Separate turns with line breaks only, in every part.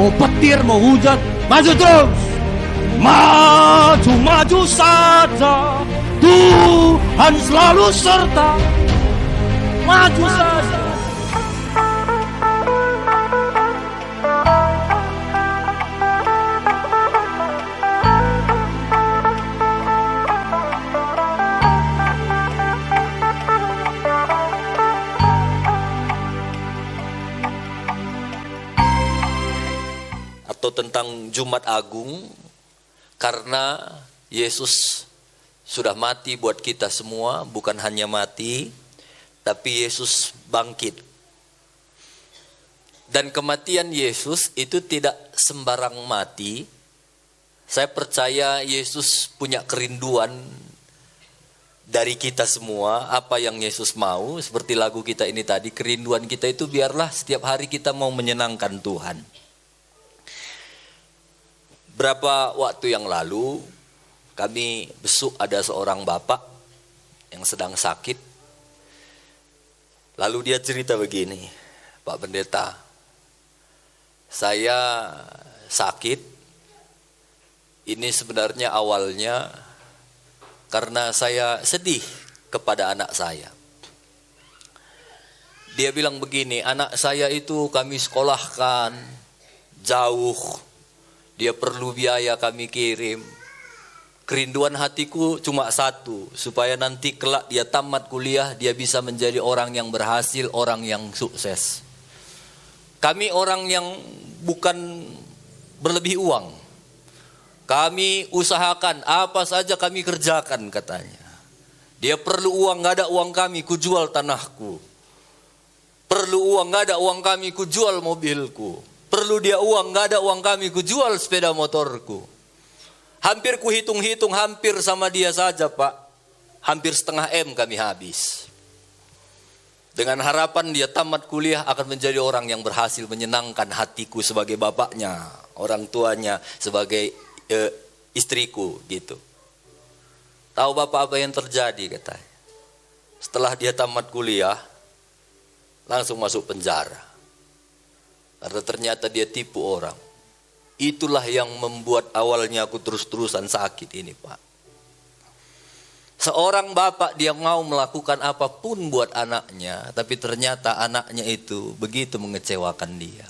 Mau petir, mau hujan, maju terus. Maju saja, Tuhan selalu serta. Maju saja.
Atau tentang Jumat Agung, karena Yesus sudah mati buat kita semua, bukan hanya mati, tapi Yesus bangkit. Dan kematian Yesus itu tidak sembarang mati. Saya percaya Yesus punya kerinduan dari kita semua, apa yang Yesus mau, seperti lagu kita ini tadi, kerinduan kita itu biarlah setiap hari kita mau menyenangkan Tuhan. Berapa waktu yang lalu kami besuk ada seorang bapak yang sedang sakit. Lalu dia cerita begini, Pak Pendeta, saya sakit. Ini sebenarnya awalnya karena saya sedih kepada anak saya. Dia bilang begini, anak saya itu kami sekolahkan jauh. Dia perlu biaya kami kirim. Kerinduan hatiku cuma satu, supaya nanti kelak dia tamat kuliah, dia bisa menjadi orang yang berhasil, orang yang sukses. Kami orang yang bukan berlebih uang. Kami usahakan, apa saja kami kerjakan katanya. Dia perlu uang, gak ada uang kami, ku jual tanahku. Perlu uang, gak ada uang kami, ku jual mobilku. Perlu dia uang, gak ada uang kami, ku jual sepeda motorku. Hampir ku hitung-hitung, hampir sama dia saja Pak. Hampir setengah M kami habis. Dengan harapan dia tamat kuliah akan menjadi orang yang berhasil menyenangkan hatiku sebagai bapaknya, orang tuanya, sebagai istriku gitu. Tahu Bapak apa yang terjadi katanya? Setelah dia tamat kuliah, langsung masuk penjara. Karena ternyata dia tipu orang. Itulah yang membuat awalnya aku terus-terusan sakit ini Pak. Seorang bapak dia mau melakukan apapun buat anaknya, tapi ternyata anaknya itu begitu mengecewakan dia.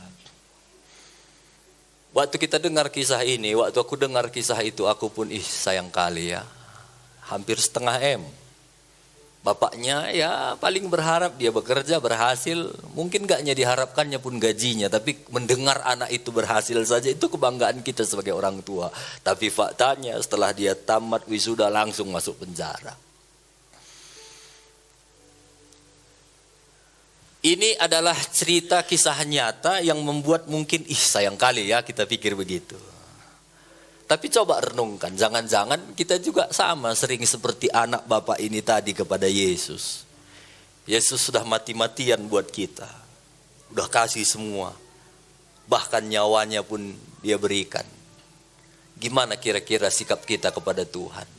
Waktu kita dengar kisah ini, waktu aku dengar kisah itu, aku pun sayang kali ya. Hampir setengah M. Bapaknya ya paling berharap dia bekerja berhasil, mungkin gaknya diharapkannya pun gajinya, tapi mendengar anak itu berhasil saja itu kebanggaan kita sebagai orang tua. Tapi faktanya setelah dia tamat wisuda langsung masuk penjara. Ini adalah cerita kisah nyata yang membuat mungkin sayang kali ya kita pikir begitu. Tapi coba renungkan, jangan-jangan kita juga sama sering seperti anak bapak ini tadi kepada Yesus. Yesus sudah mati-matian buat kita. Udah kasih semua. Bahkan nyawanya pun dia berikan. Gimana kira-kira sikap kita kepada Tuhan?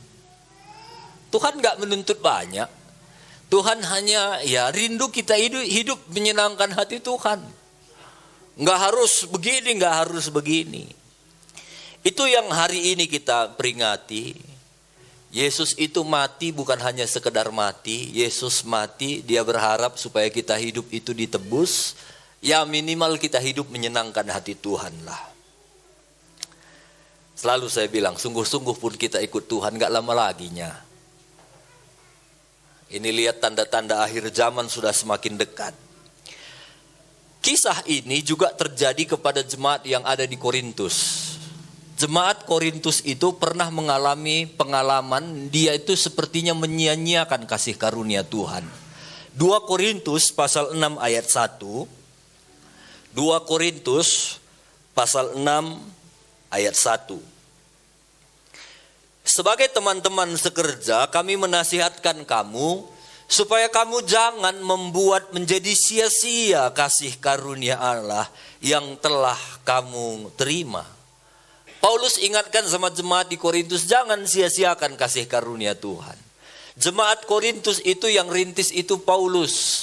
Tuhan gak menuntut banyak. Tuhan hanya ya rindu kita hidup menyenangkan hati Tuhan. Gak harus begini, gak harus begini. Itu yang hari ini kita peringati. Yesus itu mati bukan hanya sekedar mati. Yesus mati, dia berharap supaya kita hidup itu ditebus. Ya minimal kita hidup menyenangkan hati Tuhan lah. Selalu saya bilang, sungguh-sungguh pun kita ikut Tuhan gak lama laginya. Ini lihat tanda-tanda akhir zaman sudah semakin dekat. Kisah ini juga terjadi kepada jemaat yang ada di Korintus. Jemaat Korintus itu pernah mengalami pengalaman dia itu sepertinya menyia-nyiakan kasih karunia Tuhan. 2 Korintus pasal 6 ayat 1. 2 Korintus pasal 6 ayat 1. Sebagai teman-teman sekerja, kami menasihatkan kamu supaya kamu jangan membuat menjadi sia-sia kasih karunia Allah yang telah kamu terima. Paulus ingatkan sama jemaat di Korintus, jangan sia-siakan kasih karunia Tuhan. Jemaat Korintus itu yang rintis itu Paulus.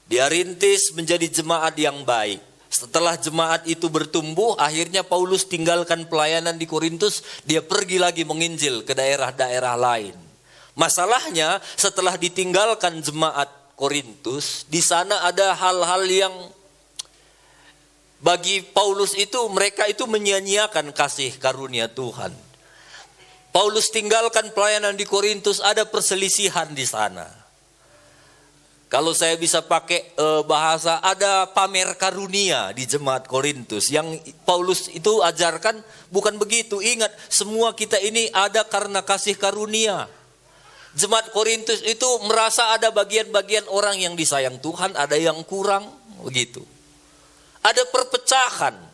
Dia rintis menjadi jemaat yang baik. Setelah jemaat itu bertumbuh, akhirnya Paulus tinggalkan pelayanan di Korintus, dia pergi lagi menginjil ke daerah-daerah lain. Masalahnya setelah ditinggalkan jemaat Korintus, di sana ada hal-hal yang bagi Paulus itu, mereka itu menyia-nyiakan kasih karunia Tuhan. Paulus tinggalkan pelayanan di Korintus, ada perselisihan di sana. Kalau saya bisa pakai bahasa, ada pamer karunia di jemaat Korintus. Yang Paulus itu ajarkan bukan begitu. Ingat, semua kita ini ada karena kasih karunia. Jemaat Korintus itu merasa ada bagian-bagian orang yang disayang Tuhan, ada yang kurang, begitu. Ada perpecahan.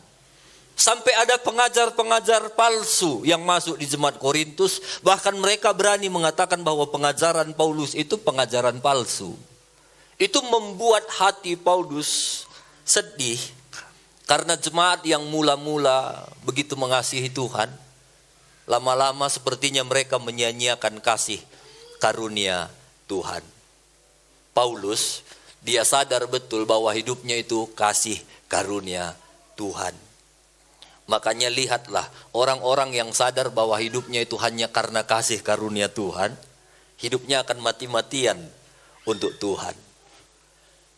Sampai ada pengajar-pengajar palsu yang masuk di jemaat Korintus. Bahkan mereka berani mengatakan bahwa pengajaran Paulus itu pengajaran palsu. Itu membuat hati Paulus sedih. Karena jemaat yang mula-mula begitu mengasihi Tuhan, lama-lama sepertinya mereka menyia-nyiakan kasih karunia Tuhan. Paulus, dia sadar betul bahwa hidupnya itu kasih karunia Tuhan. Makanya lihatlah, orang-orang yang sadar bahwa hidupnya itu hanya karena kasih karunia Tuhan, hidupnya akan mati-matian untuk Tuhan.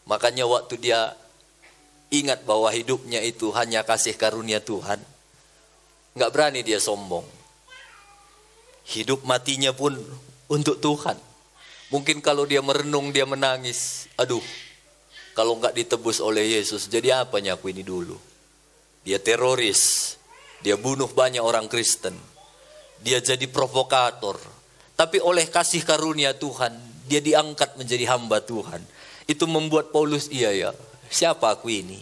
Makanya waktu dia ingat bahwa hidupnya itu hanya kasih karunia Tuhan, gak berani dia sombong. Hidup matinya pun untuk Tuhan. Mungkin kalau dia merenung, dia menangis. Aduh, kalau gak ditebus oleh Yesus, jadi apanya aku ini dulu? Dia teroris, dia bunuh banyak orang Kristen, dia jadi provokator. Tapi oleh kasih karunia Tuhan, dia diangkat menjadi hamba Tuhan. Itu membuat Paulus, iya ya, siapa aku ini?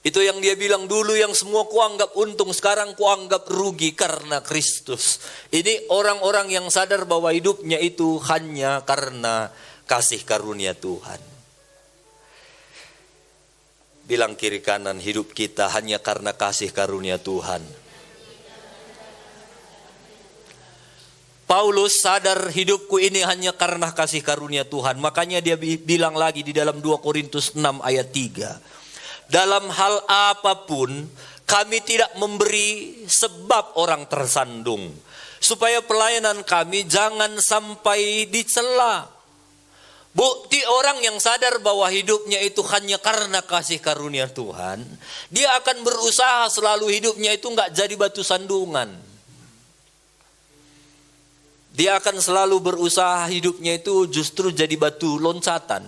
Itu yang dia bilang dulu, yang semua kuanggap untung, sekarang kuanggap rugi karena Kristus. Ini orang-orang yang sadar bahwa hidupnya itu hanya karena kasih karunia Tuhan. Bilang kiri kanan, hidup kita hanya karena kasih karunia Tuhan. Paulus sadar hidupku ini hanya karena kasih karunia Tuhan. Makanya dia bilang lagi di dalam 2 Korintus 6 ayat 3. Dalam hal apapun kami tidak memberi sebab orang tersandung. Supaya pelayanan kami jangan sampai dicela. Bukti orang yang sadar bahwa hidupnya itu hanya karena kasih karunia Tuhan, dia akan berusaha selalu hidupnya itu gak jadi batu sandungan. Dia akan selalu berusaha hidupnya itu justru jadi batu loncatan.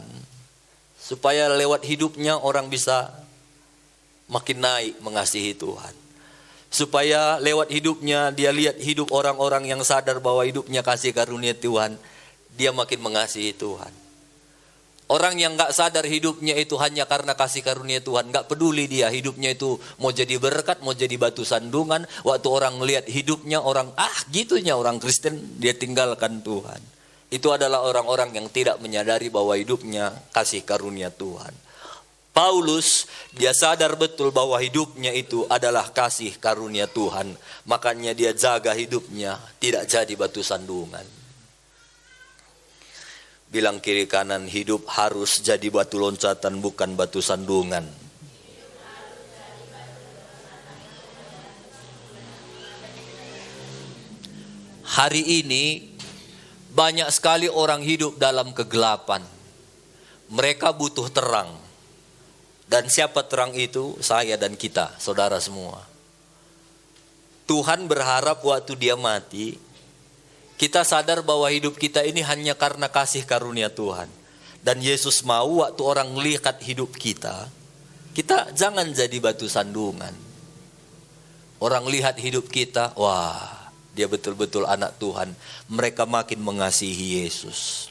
Supaya lewat hidupnya orang bisa makin naik mengasihi Tuhan. Supaya lewat hidupnya dia lihat hidup orang-orang yang sadar bahwa hidupnya kasih karunia Tuhan, dia makin mengasihi Tuhan. Orang yang gak sadar hidupnya itu hanya karena kasih karunia Tuhan, gak peduli dia hidupnya itu mau jadi berkat, mau jadi batu sandungan. Waktu orang melihat hidupnya, orang gitunya orang Kristen, dia tinggalkan Tuhan. Itu adalah orang-orang yang tidak menyadari bahwa hidupnya kasih karunia Tuhan. Paulus, dia sadar betul bahwa hidupnya itu adalah kasih karunia Tuhan. Makanya dia jaga hidupnya tidak jadi batu sandungan. Bilang kiri kanan, hidup harus jadi batu loncatan, bukan batu sandungan. Hari ini banyak sekali orang hidup dalam kegelapan. Mereka butuh terang. Dan siapa terang itu? Saya dan kita, saudara semua. Tuhan berharap waktu dia mati, kita sadar bahwa hidup kita ini hanya karena kasih karunia Tuhan. Dan Yesus mau waktu orang melihat hidup kita jangan jadi batu sandungan. Orang lihat hidup kita, wah, dia betul-betul anak Tuhan. Mereka makin mengasihi Yesus.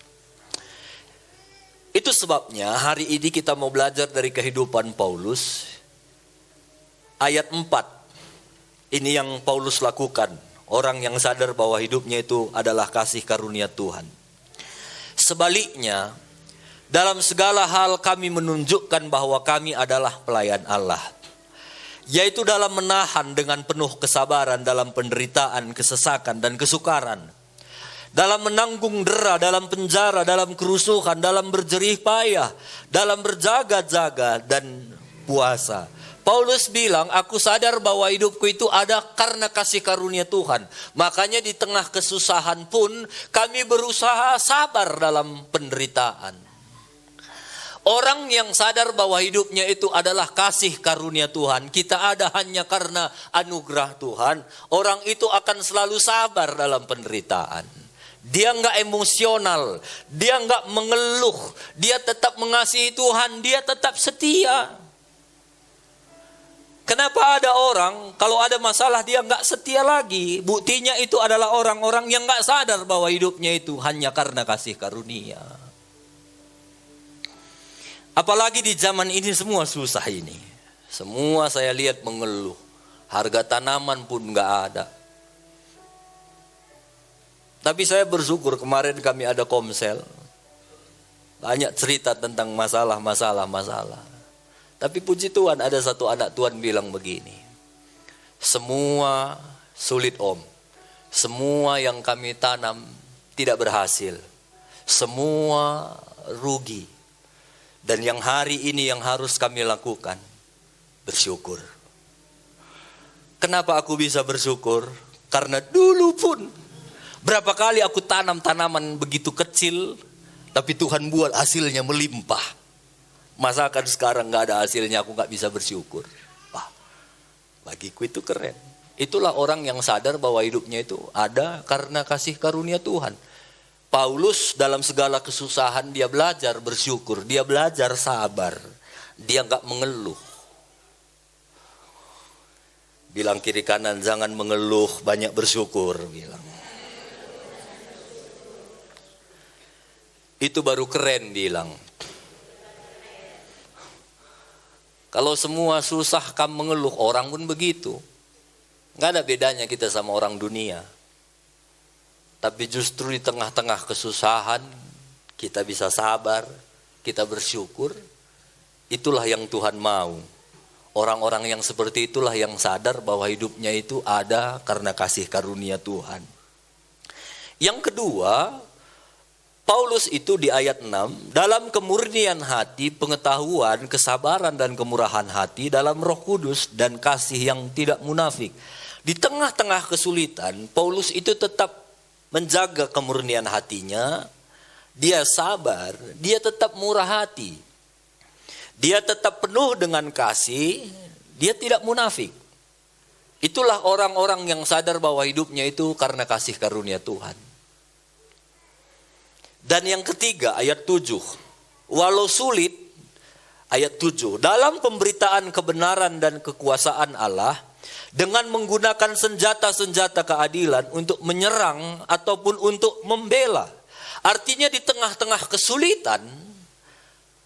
Itu sebabnya hari ini kita mau belajar dari kehidupan Paulus. Ayat 4. Ini yang Paulus lakukan. Orang yang sadar bahwa hidupnya itu adalah kasih karunia Tuhan. Sebaliknya, dalam segala hal kami menunjukkan bahwa kami adalah pelayan Allah. Yaitu dalam menahan dengan penuh kesabaran dalam penderitaan, kesesakan, dan kesukaran. Dalam menanggung dera, dalam penjara, dalam kerusuhan, dalam berjerih payah, dalam berjaga-jaga, dan puasa. Paulus bilang, aku sadar bahwa hidupku itu ada karena kasih karunia Tuhan. Makanya di tengah kesusahan pun kami berusaha sabar dalam penderitaan. Orang yang sadar bahwa hidupnya itu adalah kasih karunia Tuhan, kita ada hanya karena anugerah Tuhan, orang itu akan selalu sabar dalam penderitaan. Dia enggak emosional, dia enggak mengeluh, dia tetap mengasihi Tuhan, dia tetap setia. Kenapa ada orang kalau ada masalah dia enggak setia lagi? Buktinya itu adalah orang-orang yang enggak sadar bahwa hidupnya itu hanya karena kasih karunia. Apalagi di zaman ini semua susah ini. Semua saya lihat mengeluh. Harga tanaman pun enggak ada. Tapi saya bersyukur kemarin kami ada komsel. Banyak cerita tentang masalah. Tapi puji Tuhan ada satu anak Tuhan bilang begini. Semua sulit om. Semua yang kami tanam tidak berhasil. Semua rugi. Dan yang hari ini yang harus kami lakukan, bersyukur. Kenapa aku bisa bersyukur? Karena dulu pun berapa kali aku tanam tanaman begitu kecil, tapi Tuhan buat hasilnya melimpah. Masakan sekarang gak ada hasilnya, aku gak bisa bersyukur. Wah, bagiku itu keren. Itulah orang yang sadar bahwa hidupnya itu ada karena kasih karunia Tuhan. Paulus dalam segala kesusahan dia belajar bersyukur, dia belajar sabar, dia gak mengeluh. Bilang kiri kanan, jangan mengeluh, banyak bersyukur, bilang. Itu baru keren, bilang. Kalau semua susah kamu mengeluh, orang pun begitu. Gak ada bedanya kita sama orang dunia. Tapi justru di tengah-tengah kesusahan, kita bisa sabar, kita bersyukur. Itulah yang Tuhan mau. Orang-orang yang seperti itulah yang sadar bahwa hidupnya itu ada karena kasih karunia Tuhan. Yang kedua, Paulus itu di ayat 6, dalam kemurnian hati, pengetahuan, kesabaran dan kemurahan hati dalam Roh Kudus dan kasih yang tidak munafik. Di tengah-tengah kesulitan, Paulus itu tetap menjaga kemurnian hatinya, dia sabar, dia tetap murah hati. Dia tetap penuh dengan kasih, dia tidak munafik. Itulah orang-orang yang sadar bahwa hidupnya itu karena kasih karunia Tuhan. Dan yang ketiga ayat 7. Walau sulit, ayat 7. Dalam pemberitaan kebenaran dan kekuasaan Allah, dengan menggunakan senjata-senjata keadilan untuk menyerang ataupun untuk membela. Artinya di tengah-tengah kesulitan,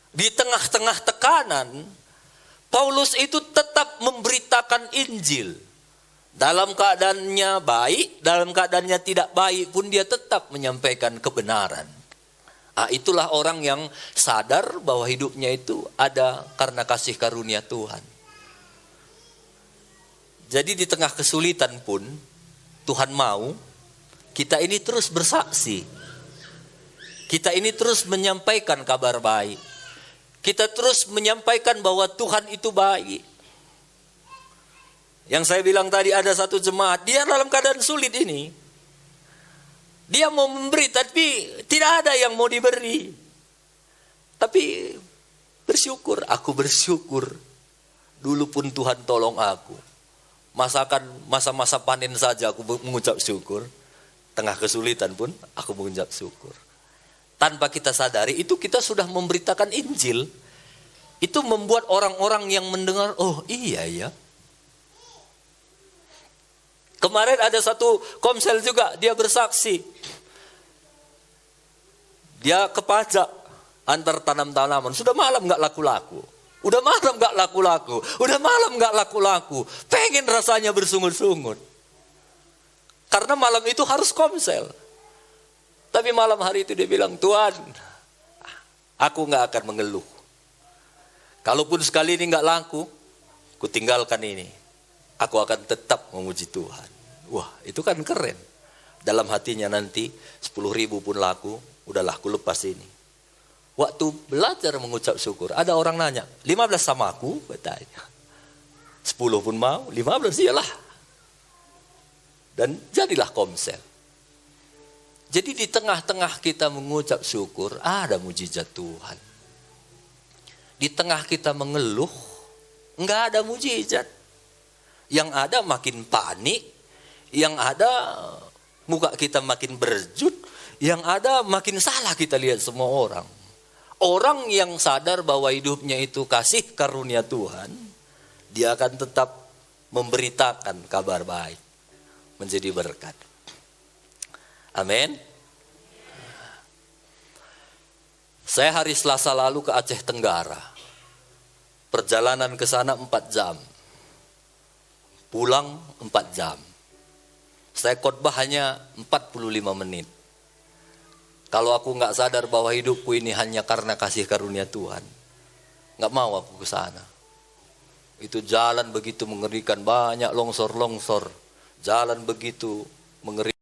di tengah-tengah tekanan, Paulus itu tetap memberitakan Injil. Dalam keadaannya baik, dalam keadaannya tidak baik pun dia tetap menyampaikan kebenaran. Itulah orang yang sadar bahwa hidupnya itu ada karena kasih karunia Tuhan. Jadi di tengah kesulitan pun Tuhan mau kita ini terus bersaksi. Kita ini terus menyampaikan kabar baik. Kita terus menyampaikan bahwa Tuhan itu baik. Yang saya bilang tadi ada satu jemaat, dia dalam keadaan sulit ini. Dia mau memberi tapi tidak ada yang mau diberi. Tapi bersyukur, aku bersyukur. Dulu pun Tuhan tolong aku. Masakan masa-masa panen saja aku mengucap syukur. Tengah kesulitan pun aku mengucap syukur. Tanpa kita sadari itu kita sudah memberitakan Injil. Itu membuat orang-orang yang mendengar, oh iya ya. Kemarin ada satu komsel juga, dia bersaksi. Dia ke pajak antar tanam-tanaman. Sudah malam gak laku-laku. Udah malam gak laku-laku. Udah malam gak laku-laku. Pengen rasanya bersungut-sungut. Karena malam itu harus komsel. Tapi malam hari itu dia bilang, Tuhan, aku gak akan mengeluh. Kalaupun sekali ini gak laku, ku tinggalkan ini. Aku akan tetap memuji Tuhan. Wah, itu kan keren. Dalam hatinya nanti 10.000 pun laku, udahlah aku lepas ini. Waktu belajar mengucap syukur, ada orang nanya, 15 sama aku? Katanya. 10 pun mau, 15 iyalah. Dan jadilah komsel. Jadi di tengah-tengah kita mengucap syukur, ada mujizat Tuhan. Di tengah kita mengeluh, enggak ada mujizat. Yang ada makin panik, yang ada muka kita makin berjut, yang ada makin salah kita lihat semua orang. Orang yang sadar bahwa hidupnya itu kasih karunia Tuhan, dia akan tetap memberitakan kabar baik, menjadi berkat. Amin. Saya hari Selasa lalu ke Aceh Tenggara. Perjalanan ke sana 4 jam. Pulang 4 jam. Saya khotbah hanya 45 menit. Kalau aku nggak sadar bahwa hidupku ini hanya karena kasih karunia Tuhan, nggak mau aku ke sana. Itu jalan begitu mengerikan, banyak longsor-longsor. Jalan begitu mengerikan.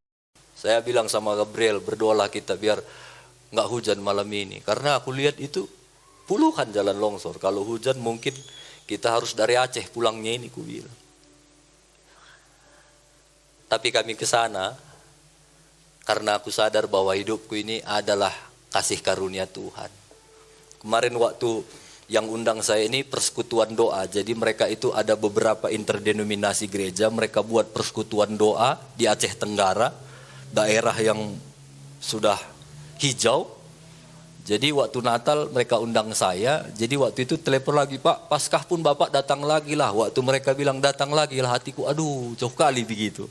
Saya bilang sama Gabriel, berdoalah kita biar nggak hujan malam ini. Karena aku lihat itu puluhan jalan longsor. Kalau hujan mungkin kita harus dari Aceh pulangnya ini, ku bilang. Tapi kami ke sana karena aku sadar bahwa hidupku ini adalah kasih karunia Tuhan. Kemarin waktu yang undang saya ini persekutuan doa. Jadi mereka itu ada beberapa interdenominasi gereja. Mereka buat persekutuan doa di Aceh Tenggara. Daerah yang sudah hijau. Jadi waktu Natal mereka undang saya. Jadi waktu itu telepon lagi, Pak, Paskah pun Bapak datang lagi lah. Waktu mereka bilang datang lagi lah, hatiku aduh jauh kali begitu.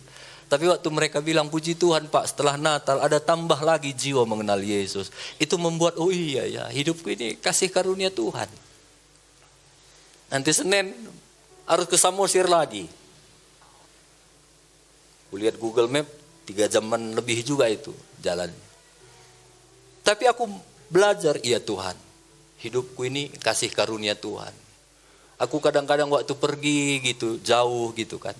Tapi waktu mereka bilang puji Tuhan Pak, setelah Natal ada tambah lagi jiwa mengenal Yesus. Itu membuat oh iya ya, hidupku ini kasih karunia Tuhan. Nanti Senin harus ke Samosir lagi. Kulihat Google Map 3 jaman lebih juga itu jalan. Tapi aku belajar, iya Tuhan, hidupku ini kasih karunia Tuhan. Aku kadang-kadang waktu pergi gitu, jauh gitu kan.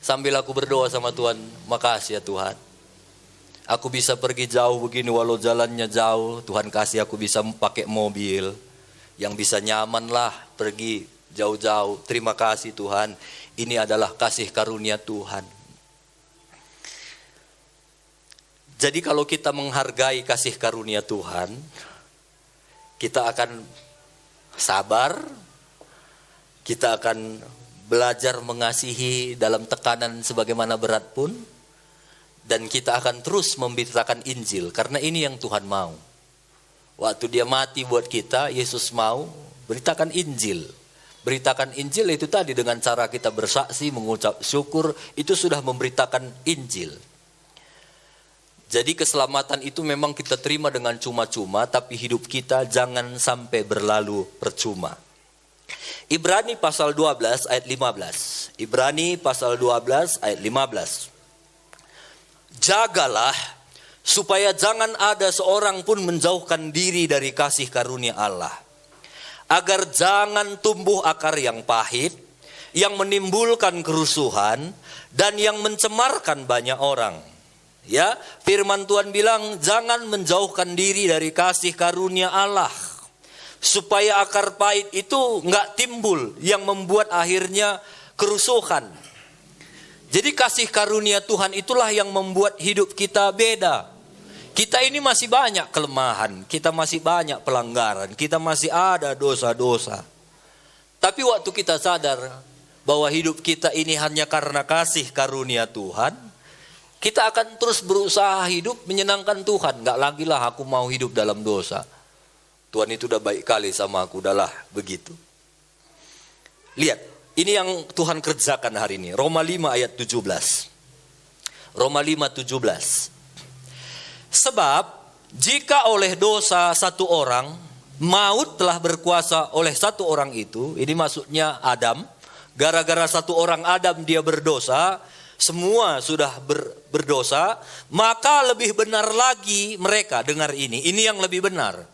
Sambil aku berdoa sama Tuhan, makasih ya Tuhan. Aku bisa pergi jauh begini walau jalannya jauh. Tuhan kasih aku bisa pakai mobil yang bisa nyaman lah pergi jauh-jauh. Terima kasih Tuhan. Ini adalah kasih karunia Tuhan. Jadi kalau kita menghargai kasih karunia Tuhan, kita akan sabar, kita akan belajar mengasihi dalam tekanan sebagaimana berat pun. Dan kita akan terus memberitakan Injil. Karena ini yang Tuhan mau. Waktu dia mati buat kita, Yesus mau beritakan Injil. Beritakan Injil itu tadi dengan cara kita bersaksi, mengucap syukur. Itu sudah memberitakan Injil. Jadi keselamatan itu memang kita terima dengan cuma-cuma. Tapi hidup kita jangan sampai berlalu percuma. Ibrani pasal 12 ayat 15. Ibrani pasal 12 ayat 15. Jagalah supaya jangan ada seorang pun menjauhkan diri dari kasih karunia Allah. Agar jangan tumbuh akar yang pahit, yang menimbulkan kerusuhan dan yang mencemarkan banyak orang. Ya, firman Tuhan bilang jangan menjauhkan diri dari kasih karunia Allah. Supaya akar pahit itu enggak timbul yang membuat akhirnya kerusuhan. Jadi kasih karunia Tuhan itulah yang membuat hidup kita beda. Kita ini masih banyak kelemahan, kita masih banyak pelanggaran, kita masih ada dosa-dosa. Tapi waktu kita sadar bahwa hidup kita ini hanya karena kasih karunia Tuhan, kita akan terus berusaha hidup menyenangkan Tuhan. Enggak lagi lah aku mau hidup dalam dosa. Tuhan itu udah baik kali sama aku, udahlah begitu. Lihat, ini yang Tuhan kerjakan hari ini. Roma 5 ayat 17. Roma 5 17. Sebab jika oleh dosa satu orang, maut telah berkuasa oleh satu orang itu. Ini maksudnya Adam. Gara-gara satu orang Adam dia berdosa, semua sudah berdosa. Maka lebih benar lagi mereka, dengar ini yang lebih benar.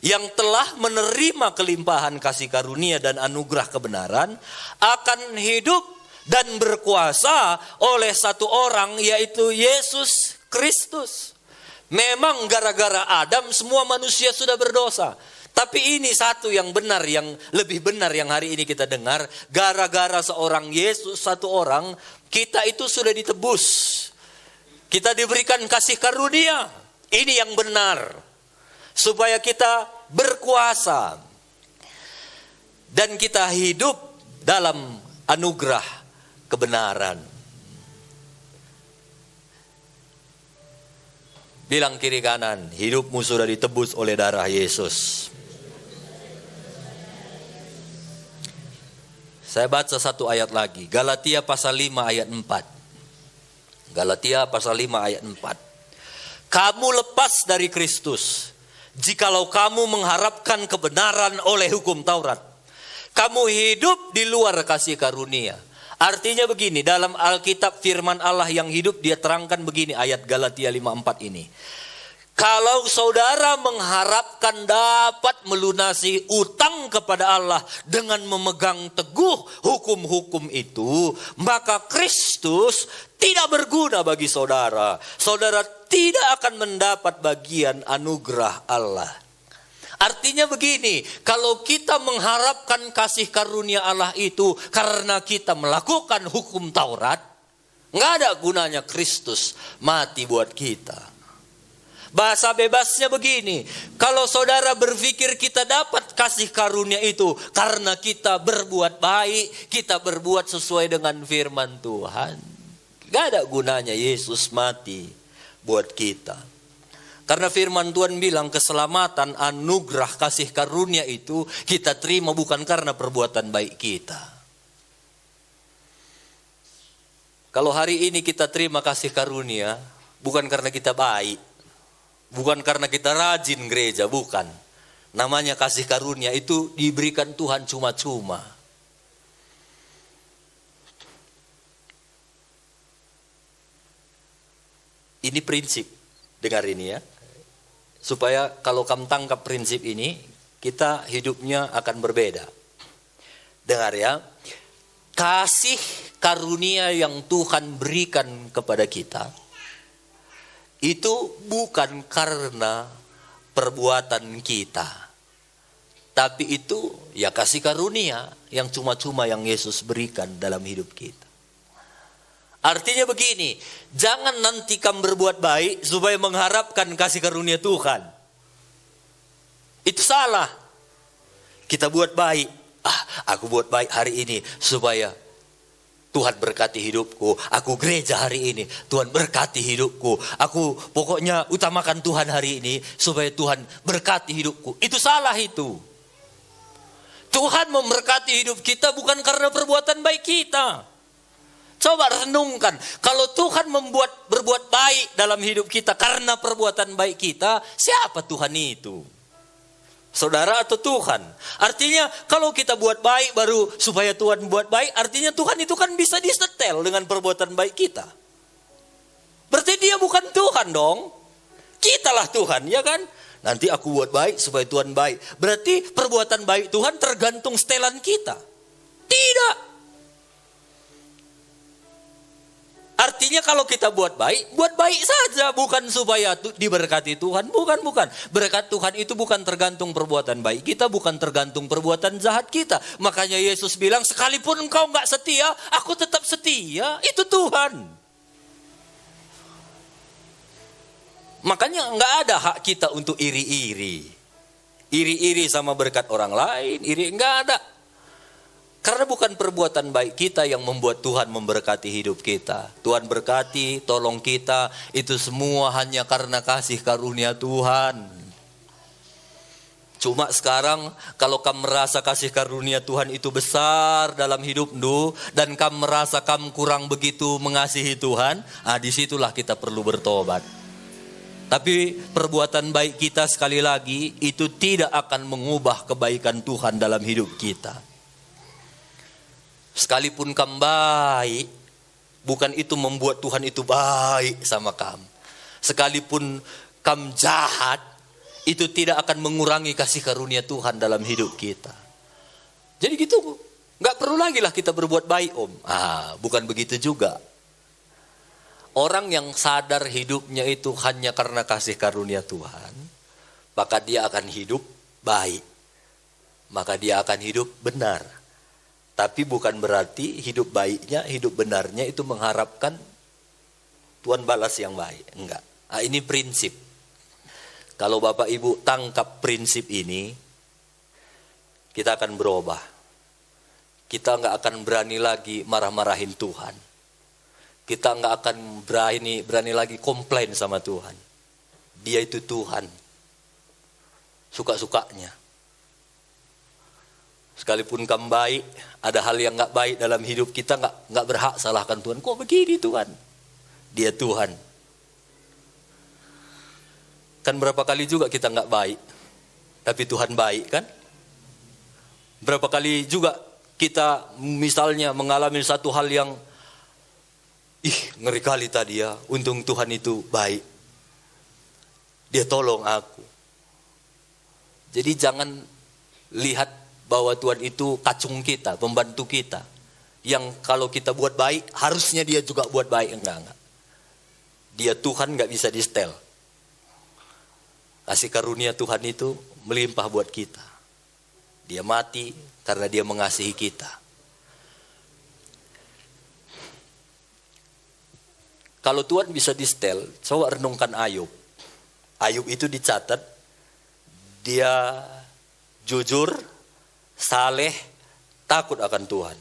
Yang telah menerima kelimpahan kasih karunia dan anugerah kebenaran akan hidup dan berkuasa oleh satu orang, yaitu Yesus Kristus. Memang gara-gara Adam semua manusia sudah berdosa. Tapi ini satu yang benar, yang lebih benar yang hari ini kita dengar. Gara-gara seorang Yesus, satu orang, kita itu sudah ditebus. Kita diberikan kasih karunia. Ini yang benar. Supaya kita berkuasa. Dan kita hidup dalam anugerah kebenaran. Bilang kiri kanan, hidupmu sudah ditebus oleh darah Yesus. Saya baca satu ayat lagi. Galatia pasal 5 ayat 4. Galatia pasal 5 ayat 4. Kamu lepas dari Kristus, jikalau kamu mengharapkan kebenaran oleh hukum Taurat. Kamu hidup di luar kasih karunia. Artinya begini, dalam Alkitab firman Allah yang hidup dia terangkan begini ayat Galatia 5:4 ini. Kalau saudara mengharapkan dapat melunasi utang kepada Allah dengan memegang teguh hukum-hukum itu, maka Kristus tidak berguna bagi saudara. Saudara tidak akan mendapat bagian anugerah Allah. Artinya begini, kalau kita mengharapkan kasih karunia Allah itu karena kita melakukan hukum Taurat, nggak ada gunanya Kristus mati buat kita. Bahasa bebasnya begini, kalau saudara berpikir kita dapat kasih karunia itu karena kita berbuat baik, kita berbuat sesuai dengan firman Tuhan, nggak ada gunanya Yesus mati buat kita. Karena firman Tuhan bilang keselamatan, anugerah, kasih karunia itu kita terima bukan karena perbuatan baik kita. Kalau hari ini kita terima kasih karunia, bukan karena kita baik. Bukan karena kita rajin gereja, bukan. Namanya kasih karunia itu diberikan Tuhan cuma-cuma. Ini prinsip, dengar ini ya. Supaya kalau kamu tangkap prinsip ini, kita hidupnya akan berbeda. Dengar ya, kasih karunia yang Tuhan berikan kepada kita, itu bukan karena perbuatan kita. Tapi itu ya kasih karunia yang cuma-cuma yang Yesus berikan dalam hidup kita. Artinya begini, jangan nanti kamu berbuat baik supaya mengharapkan kasih karunia Tuhan. Itu salah. Kita buat baik. Aku buat baik hari ini supaya Tuhan berkati hidupku. Aku gereja hari ini, Tuhan berkati hidupku. Aku pokoknya utamakan Tuhan hari ini supaya Tuhan berkati hidupku. Itu salah itu. Tuhan memberkati hidup kita bukan karena perbuatan baik kita. Coba renungkan, kalau Tuhan berbuat baik dalam hidup kita karena perbuatan baik kita, siapa Tuhan itu? Saudara atau Tuhan? Artinya kalau kita buat baik baru supaya Tuhan buat baik, artinya Tuhan itu kan bisa disetel dengan perbuatan baik kita. Berarti dia bukan Tuhan dong. Kitalah Tuhan, ya kan? Nanti aku buat baik supaya Tuhan baik. Berarti perbuatan baik Tuhan tergantung setelan kita. Tidak. Artinya kalau kita buat baik saja. Bukan supaya diberkati Tuhan. Bukan. Berkat Tuhan itu bukan tergantung perbuatan baik kita. Bukan tergantung perbuatan jahat kita. Makanya Yesus bilang, sekalipun engkau gak setia, aku tetap setia. Itu Tuhan. Makanya gak ada hak kita untuk iri-iri. Iri-iri sama berkat orang lain. Gak ada. Karena bukan perbuatan baik kita yang membuat Tuhan memberkati hidup kita. Tuhan berkati, tolong kita. Itu semua hanya karena kasih karunia Tuhan. Cuma sekarang kalau kamu merasa kasih karunia Tuhan itu besar dalam hidupmu. Dan kamu merasa kamu kurang begitu mengasihi Tuhan. Disitulah kita perlu bertobat. Tapi perbuatan baik kita sekali lagi itu tidak akan mengubah kebaikan Tuhan dalam hidup kita. Sekalipun kamu baik, bukan itu membuat Tuhan itu baik sama kamu. Sekalipun kamu jahat, itu tidak akan mengurangi kasih karunia Tuhan dalam hidup kita. Jadi gitu, gak perlu lagi lah kita berbuat baik om. Bukan begitu juga. Orang yang sadar hidupnya itu hanya karena kasih karunia Tuhan, maka dia akan hidup baik. Maka dia akan hidup benar. Tapi bukan berarti hidup baiknya, hidup benarnya itu mengharapkan Tuhan balas yang baik. Enggak. Nah, ini prinsip. Kalau Bapak Ibu tangkap prinsip ini, kita akan berubah. Kita enggak akan berani lagi marah-marahin Tuhan. Kita enggak akan berani lagi komplain sama Tuhan. Dia itu Tuhan. Suka-sukanya. Sekalipun kamu baik, ada hal yang enggak baik dalam hidup kita, enggak berhak salahkan Tuhan. Kok begini Tuhan? Dia Tuhan. Kan berapa kali juga kita enggak baik, tapi Tuhan baik kan? Berapa kali juga kita misalnya mengalami satu hal yang ngeri kali tadi ya, untung Tuhan itu baik. Dia tolong aku. Jadi jangan lihat bahwa Tuhan itu kacung kita, pembantu kita. Yang kalau kita buat baik, harusnya dia juga buat baik. Enggak. Dia Tuhan gak bisa di-setel. Kasih karunia Tuhan itu melimpah buat kita. Dia mati karena dia mengasihi kita. Kalau Tuhan bisa di-setel, coba renungkan Ayub. Ayub itu dicatat, dia jujur, saleh, takut akan Tuhan.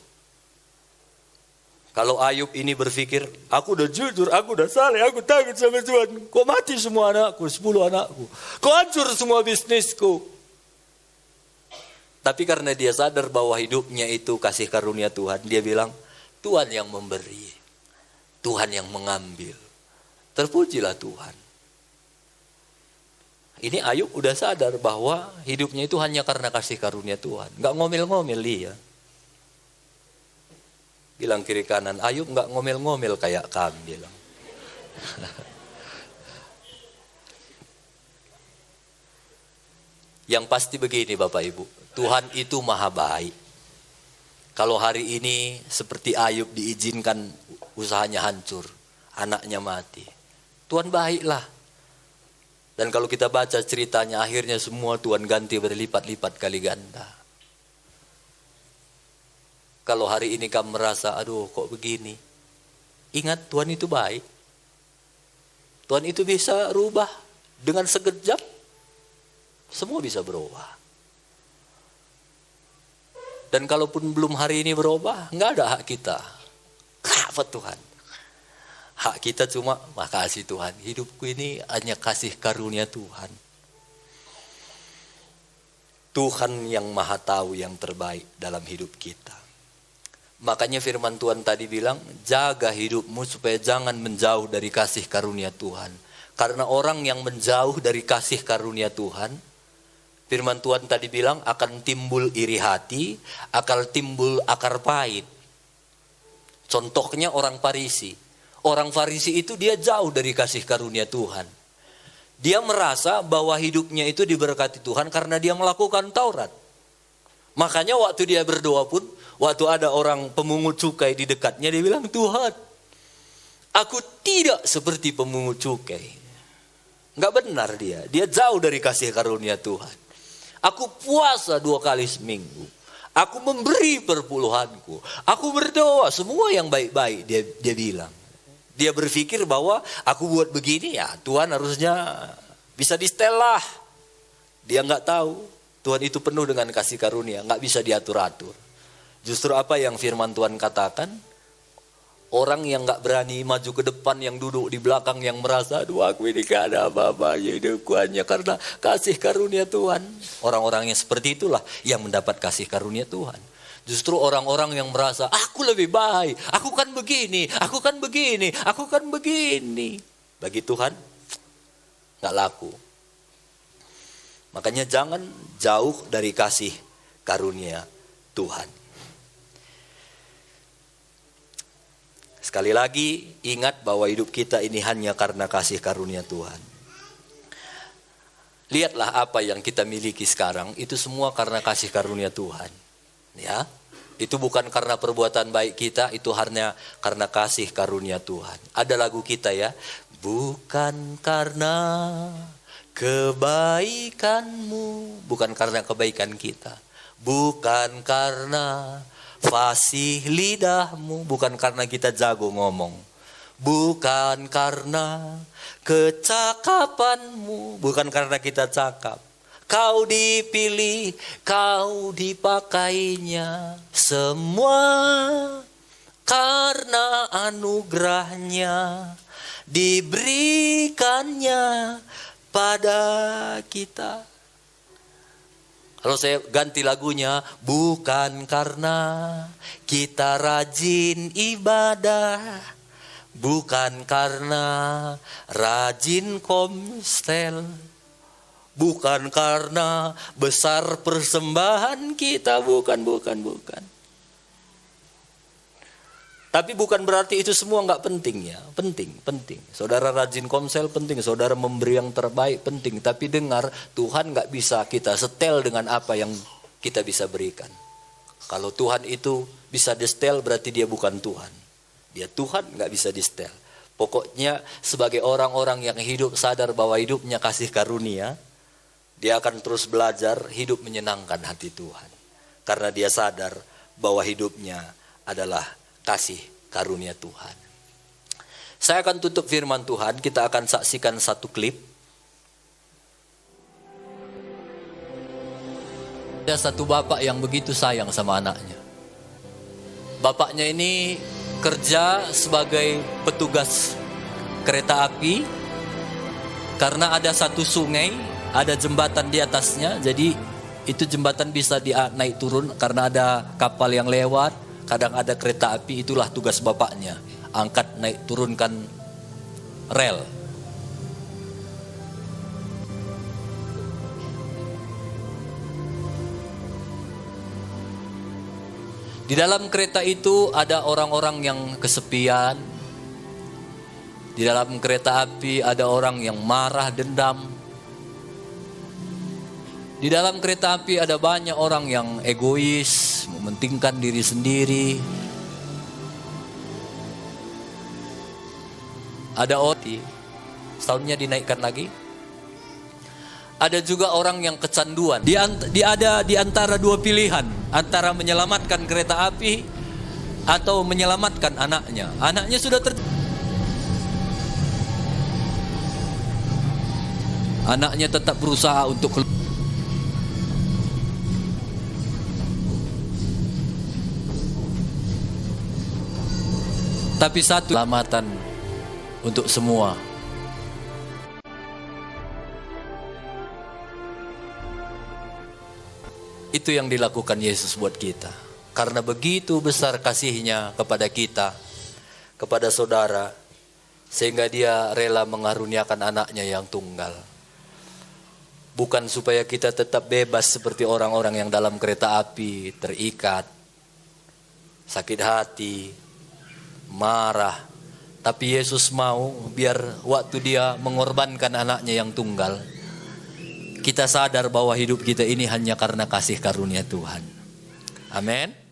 Kalau Ayub ini berpikir, aku udah jujur, aku udah saleh, aku takut sama Tuhan. Kok mati semua anakku, 10 anakku. Kok hancur semua bisnisku. Tapi karena dia sadar bahwa hidupnya itu kasih karunia Tuhan, dia bilang, Tuhan yang memberi. Tuhan yang mengambil. Terpujilah Tuhan. Ini Ayub udah sadar bahwa hidupnya itu hanya karena kasih karunia Tuhan. Gak ngomel-ngomel dia. Bilang kiri kanan, Ayub gak ngomel-ngomel kayak kami bilang. Yang pasti begini Bapak Ibu, Tuhan itu maha baik. Kalau hari ini seperti Ayub diizinkan usahanya hancur, anaknya mati, Tuhan baiklah. Dan kalau kita baca ceritanya, akhirnya semua Tuhan ganti berlipat-lipat kali ganda. Kalau hari ini kamu merasa, aduh kok begini, ingat Tuhan itu baik. Tuhan itu bisa rubah dengan sekejap, semua bisa berubah. Dan kalaupun belum hari ini berubah, nggak ada hak kita. Apa Tuhan? Hak kita cuma, makasih Tuhan, hidupku ini hanya kasih karunia Tuhan. Tuhan yang maha tahu yang terbaik dalam hidup kita. Makanya firman Tuhan tadi bilang, jaga hidupmu supaya jangan menjauh dari kasih karunia Tuhan. Karena orang yang menjauh dari kasih karunia Tuhan, firman Tuhan tadi bilang akan timbul iri hati, akan timbul akar pahit. Contohnya orang Farisi. Orang Farisi itu dia jauh dari kasih karunia Tuhan. Dia merasa bahwa hidupnya itu diberkati Tuhan karena dia melakukan Taurat. Makanya waktu dia berdoa pun, waktu ada orang pemungut cukai di dekatnya, dia bilang, Tuhan, aku tidak seperti pemungut cukai. Enggak benar dia. Dia jauh dari kasih karunia Tuhan. Aku puasa 2 kali seminggu. Aku memberi perpuluhanku. Aku berdoa, semua yang baik-baik dia bilang. Dia berpikir bahwa aku buat begini ya Tuhan harusnya bisa di-setel lah. Dia enggak tahu Tuhan itu penuh dengan kasih karunia, enggak bisa diatur-atur. Justru apa yang firman Tuhan katakan? Orang yang enggak berani maju ke depan, yang duduk di belakang, yang merasa, aduh aku ini gak ada apa-apanya, hidupku hanya karena kasih karunia Tuhan. Orang-orang yang seperti itulah yang mendapat kasih karunia Tuhan. Justru orang-orang yang merasa, aku lebih baik, aku kan begini, aku kan begini, aku kan begini. Bagi Tuhan, gak laku. Makanya jangan jauh dari kasih karunia Tuhan. Sekali lagi, ingat bahwa hidup kita ini hanya karena kasih karunia Tuhan. Lihatlah apa yang kita miliki sekarang, itu semua karena kasih karunia Tuhan. Ya, itu bukan karena perbuatan baik kita, itu hanya karena kasih karunia Tuhan. Ada lagu kita ya, bukan karena kebaikanmu, bukan karena kebaikan kita, bukan karena fasih lidahmu, bukan karena kita jago ngomong, bukan karena kecakapanmu, bukan karena kita cakap. Kau dipilih, kau dipakainya, semua karena anugerahnya diberikannya pada kita. Kalau saya ganti lagunya, bukan karena kita rajin ibadah, bukan karena rajin komsel, bukan karena besar persembahan kita, bukan. Tapi bukan berarti itu semua nggak penting ya, penting. Saudara rajin komsel penting, saudara memberi yang terbaik penting. Tapi dengar, Tuhan nggak bisa kita setel dengan apa yang kita bisa berikan. Kalau Tuhan itu bisa di-setel berarti dia bukan Tuhan. Dia Tuhan nggak bisa di-setel. Pokoknya sebagai orang-orang yang hidup sadar bahwa hidupnya kasih karunia, dia akan terus belajar hidup menyenangkan hati Tuhan. Karena dia sadar bahwa hidupnya adalah kasih karunia Tuhan. Saya akan tutup firman Tuhan, kita akan saksikan satu klip. Ada satu bapak yang begitu sayang sama anaknya. Bapaknya ini kerja sebagai petugas kereta api. Karena ada satu sungai, ada jembatan di atasnya, jadi itu jembatan bisa naik turun karena ada kapal yang lewat. Kadang ada kereta api, itulah tugas bapaknya. Angkat, naik, turunkan rel. Di dalam kereta itu ada orang-orang yang kesepian. Di dalam kereta api ada orang yang marah, dendam. Di dalam kereta api ada banyak orang yang egois, mementingkan diri sendiri. Ada oti, setahunnya dinaikkan lagi. Ada juga orang yang kecanduan. Ada di antara dua pilihan, antara menyelamatkan kereta api atau menyelamatkan anaknya. Anaknya sudah anaknya tetap berusaha untuk keluar. Tapi satu keselamatan untuk semua. Itu yang dilakukan Yesus buat kita. Karena begitu besar kasihnya kepada kita, kepada saudara, sehingga dia rela mengaruniakan anaknya yang tunggal. Bukan supaya kita tetap bebas seperti orang-orang yang dalam kereta api, terikat, sakit hati, marah. Tapi Yesus mau biar waktu dia mengorbankan anaknya yang tunggal, kita sadar bahwa hidup kita ini hanya karena kasih karunia Tuhan. Amin.